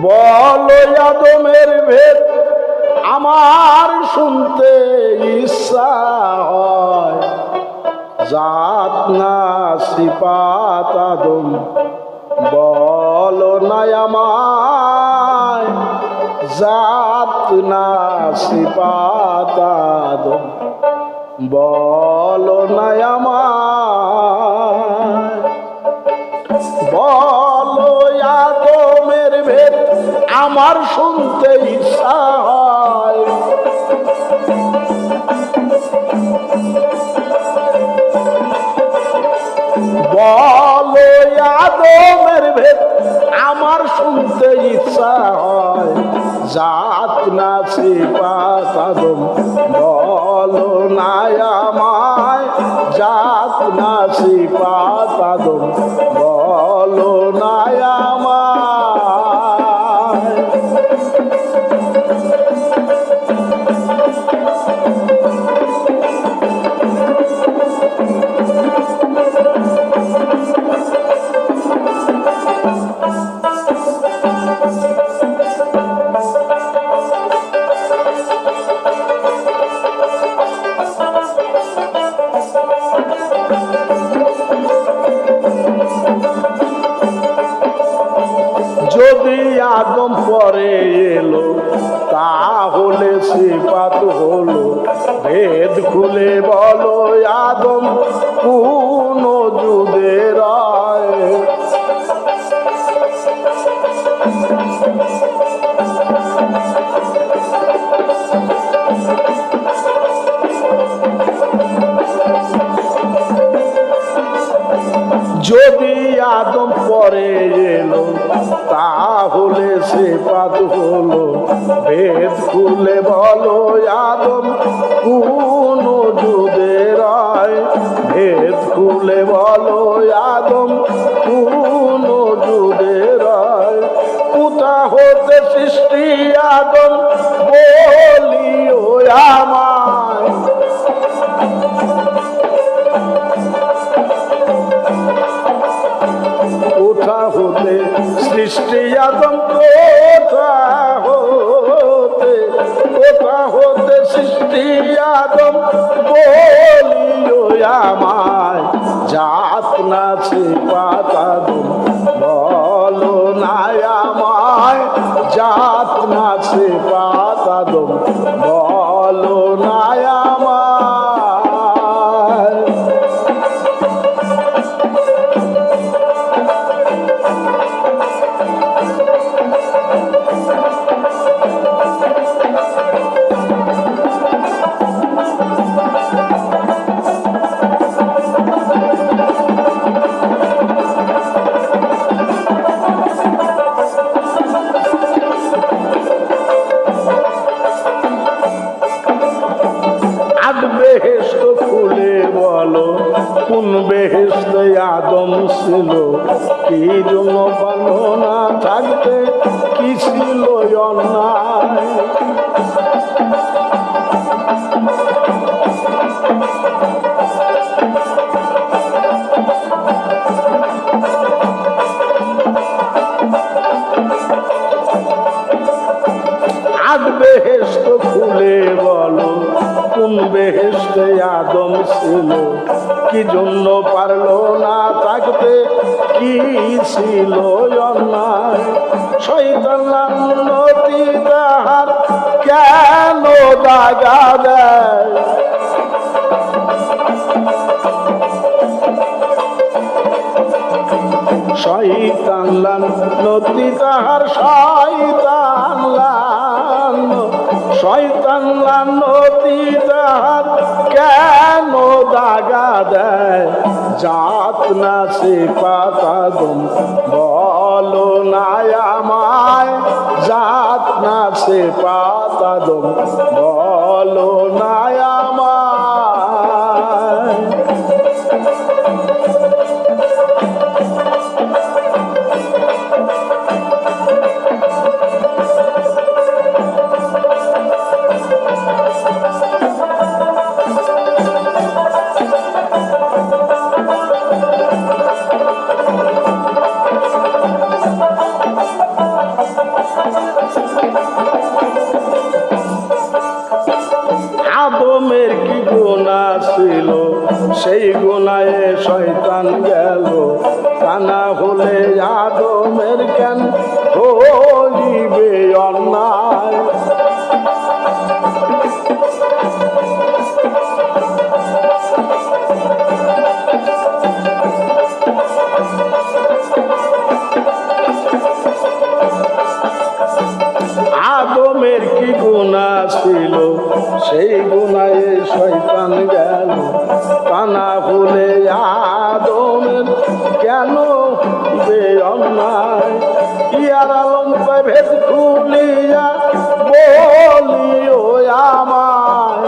বলো আদমের ভেদ আমার শুনতে ইচ্ছা হয়, জাত না সিফাত আদম বলো না আমায়, জাত না সিফাত আদম বলো না আমায়। বলো আদমের ভেদ আমার শুনতে ইচ্ছা হয়, বলো আদমের ভেদ আমার শুনতে ইচ্ছা হয়, জাত না সিফাত আদম বলো না আমায়, জাত না সিফাত আদম বলো না আমায়। যদি আদম পরে এলো তাহলে সিফাত হলো, ভেদ খুলে বলো আদম কোন যুদের রায়। যদি আদম পরে এলো তাহলে সিফাত হলো, ভেদ খুলে বলো আদম কোন যুদের রায়। ভেদ খুলে বলো আদম কোন যুদের রায়। কোথা হতে সৃষ্টি আদম বলিও আমায়, কোথা হতে সৃষ্টি আদম, কোথা হতে সৃষ্টি আদম বলিও আমায়, জাত না সিফাত আদম বলো না আমায়, জাত না সিফাত আদম বলো না আমায়। বেহেশত খুলে বলো কোন বেহেশতে আদম ছিল, কি জন্য ভালো না থাকতে কি ছিল অন্যায়। আজ বেহেশত খুলে বলো কোন বেহেশতে আদম ছিল, কি জন্য পারলো না থাকতে কি ছিল অন্যায়। শয়তান লানতি তাহার কেন দাগা দেয়, শয়তান লানতি তাহার, শয়তান লানতি তাহার কেন দাগা দেয়। জাত না সিফাত আদম বলো না আমায়, জাত না সিফাত আদম বলো না আমায়। আদমের কেন হইবে অন্যায়। আদমের কি গুনাহ ছিল, সেই গুনাহে শয়তান গেল। তা না হলে আদমের কেন বে অন্যায়। ইয়ার আলম ভেদ খুলিয়া বলিও আমায়,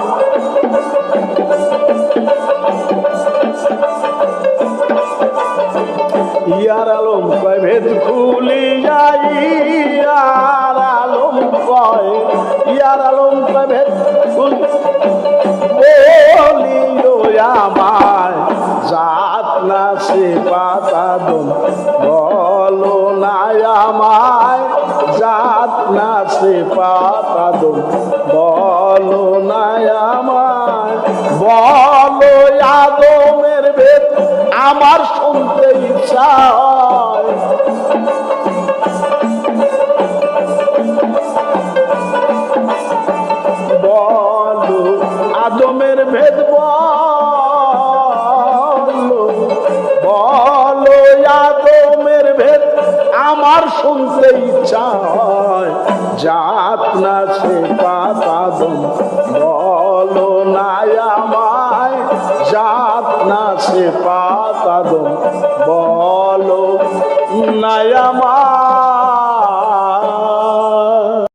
ইয়ার আলম ভেদ খুলিয়া, ইয়ার আলম কয়, ইয়ার আলম ভেদ বলিও আমায়। জাত না সে পাতাদম বলো না আমায়, জাত না সে পাতাদম বলো না আমায়। বলো আদমের ভেদ আমার শুনতে ইচ্ছা হয়। বলো আদমের ভেদ বলো, বলো আদমের ভেদ আমার শুনতে ইচ্ছা হয়। জাত না সে পাতাদম বলো না আমায়, জাত না সে পাতাদম বলো না আমায়।